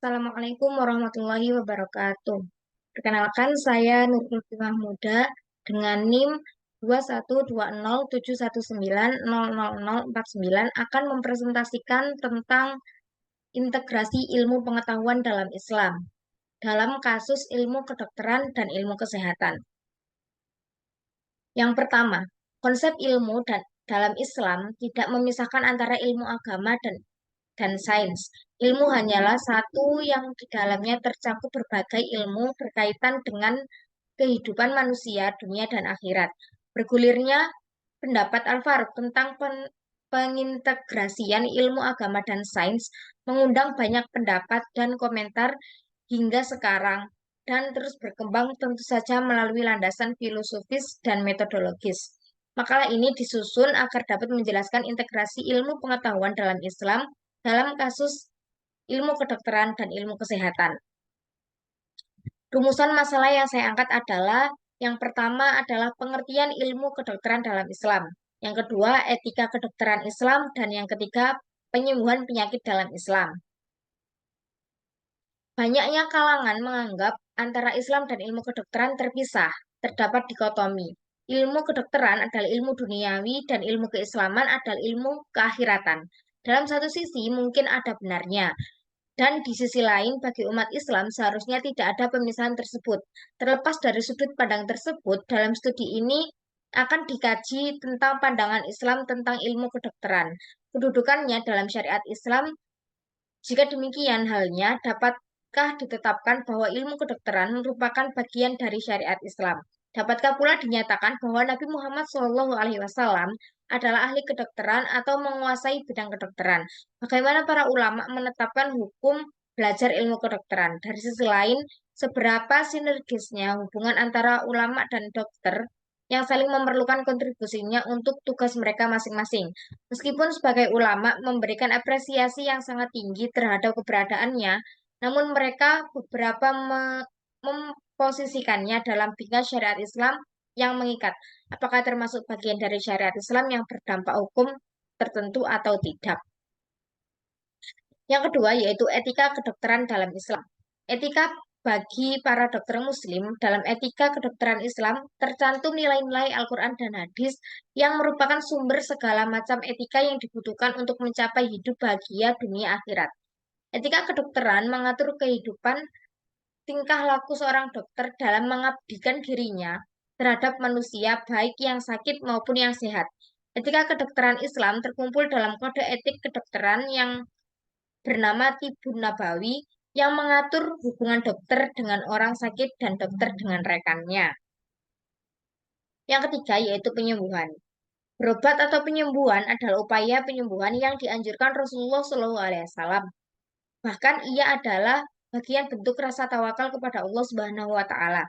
Assalamualaikum warahmatullahi wabarakatuh. Perkenalkan, saya Nurul Mahmuda dengan NIM 2120719000049 akan mempresentasikan tentang integrasi ilmu pengetahuan dalam Islam dalam kasus ilmu kedokteran dan ilmu kesehatan. Yang pertama, konsep ilmu dalam Islam tidak memisahkan antara ilmu agama dan sains. Ilmu hanyalah satu yang di dalamnya tercakup berbagai ilmu berkaitan dengan kehidupan manusia, dunia, dan akhirat. Bergulirnya pendapat Al-Faruq tentang pengintegrasian ilmu agama dan sains mengundang banyak pendapat dan komentar hingga sekarang dan terus berkembang tentu saja melalui landasan filosofis dan metodologis. Makalah ini disusun agar dapat menjelaskan integrasi ilmu pengetahuan dalam Islam dalam kasus ilmu kedokteran dan ilmu kesehatan. Rumusan masalah yang saya angkat adalah yang pertama adalah pengertian ilmu kedokteran dalam Islam. Yang kedua, etika kedokteran Islam. Dan yang ketiga, penyembuhan penyakit dalam Islam. Banyaknya kalangan menganggap antara Islam dan ilmu kedokteran terpisah, terdapat dikotomi. Ilmu kedokteran adalah ilmu duniawi dan ilmu keislaman adalah ilmu keakhiratan. Dalam satu sisi mungkin ada benarnya, dan di sisi lain bagi umat Islam seharusnya tidak ada pemisahan tersebut. Terlepas dari sudut pandang tersebut, dalam studi ini akan dikaji tentang pandangan Islam tentang ilmu kedokteran, kedudukannya dalam syariat Islam. Jika demikian halnya, dapatkah ditetapkan bahwa ilmu kedokteran merupakan bagian dari syariat Islam? Dapatkah pula dinyatakan bahwa Nabi Muhammad SAW adalah ahli kedokteran atau menguasai bidang kedokteran? Bagaimana para ulama menetapkan hukum belajar ilmu kedokteran? Dari sisi lain, seberapa sinergisnya hubungan antara ulama dan dokter yang saling memerlukan kontribusinya untuk tugas mereka masing-masing? Meskipun sebagai ulama memberikan apresiasi yang sangat tinggi terhadap keberadaannya, namun mereka beberapa memposisikannya dalam bingkai syariat Islam yang mengikat. Apakah termasuk bagian dari syariat Islam yang berdampak hukum tertentu atau tidak? Yang kedua yaitu etika kedokteran dalam Islam. Etika bagi para dokter muslim dalam etika kedokteran Islam tercantum nilai-nilai Al-Quran dan hadis yang merupakan sumber segala macam etika yang dibutuhkan untuk mencapai hidup bahagia dunia akhirat. Etika kedokteran mengatur kehidupan tingkah laku seorang dokter dalam mengabdikan dirinya terhadap manusia baik yang sakit maupun yang sehat. Etika kedokteran Islam terkumpul dalam kode etik kedokteran yang bernama Tibun Nabawi yang mengatur hubungan dokter dengan orang sakit dan dokter dengan rekannya. Yang ketiga yaitu penyembuhan. Berobat atau penyembuhan adalah upaya penyembuhan yang dianjurkan Rasulullah SAW. Bahkan ia adalah bagian bentuk rasa tawakal kepada Allah Subhanahu wa taala.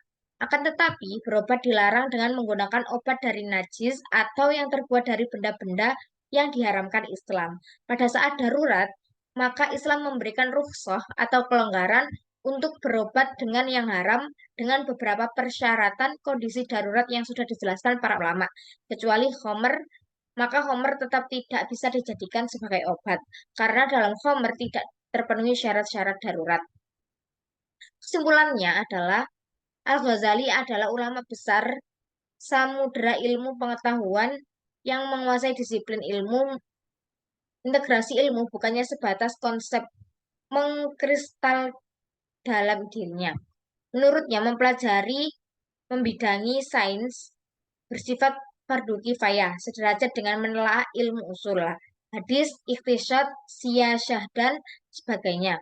Akan tetapi, berobat dilarang dengan menggunakan obat dari najis atau yang terbuat dari benda-benda yang diharamkan Islam. Pada saat darurat, maka Islam memberikan rukhsah atau kelonggaran untuk berobat dengan yang haram dengan beberapa persyaratan kondisi darurat yang sudah dijelaskan para ulama. Kecuali khomer, maka khomer tetap tidak bisa dijadikan sebagai obat. Karena dalam khomer tidak terpenuhi syarat-syarat darurat. Kesimpulannya adalah Al-Ghazali adalah ulama besar samudera ilmu pengetahuan yang menguasai disiplin ilmu. Integrasi ilmu bukannya sebatas konsep mengkristal dalam dirinya. Menurutnya mempelajari membidangi sains bersifat fardu kifayah sederajat dengan menelaah ilmu usul, hadis, ikhtisyad, siyasah dan sebagainya.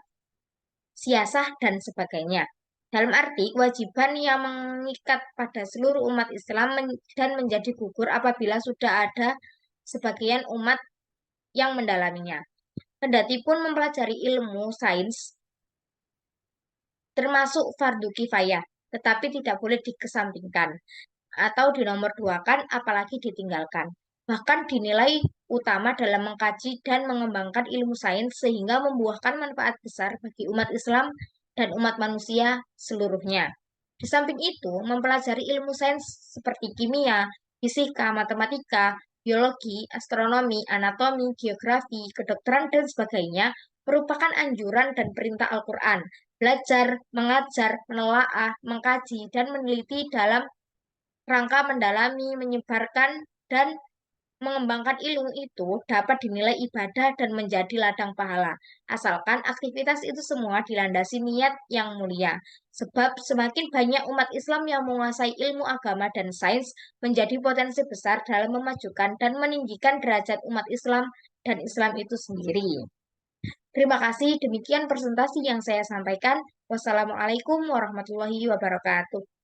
Siasah dan sebagainya. Dalam arti kewajiban yang mengikat pada seluruh umat Islam dan menjadi gugur apabila sudah ada sebagian umat yang mendalaminya. Kendati pun mempelajari ilmu sains termasuk fardu kifayah, tetapi tidak boleh dikesampingkan atau dinomorduakan apalagi ditinggalkan. Bahkan dinilai utama dalam mengkaji dan mengembangkan ilmu sains sehingga membuahkan manfaat besar bagi umat Islam dan umat manusia seluruhnya. Di samping itu, mempelajari ilmu sains seperti kimia, fisika, matematika, biologi, astronomi, anatomi, geografi, kedokteran, dan sebagainya merupakan anjuran dan perintah Al-Quran. Belajar, mengajar, menelaah, mengkaji, dan meneliti dalam rangka mendalami, menyebarkan, dan mengembangkan ilmu itu dapat dinilai ibadah dan menjadi ladang pahala, asalkan aktivitas itu semua dilandasi niat yang mulia. Sebab semakin banyak umat Islam yang menguasai ilmu agama dan sains, menjadi potensi besar dalam memajukan dan meninggikan derajat umat Islam dan Islam itu sendiri. Terima kasih, demikian presentasi yang saya sampaikan. Wassalamualaikum warahmatullahi wabarakatuh.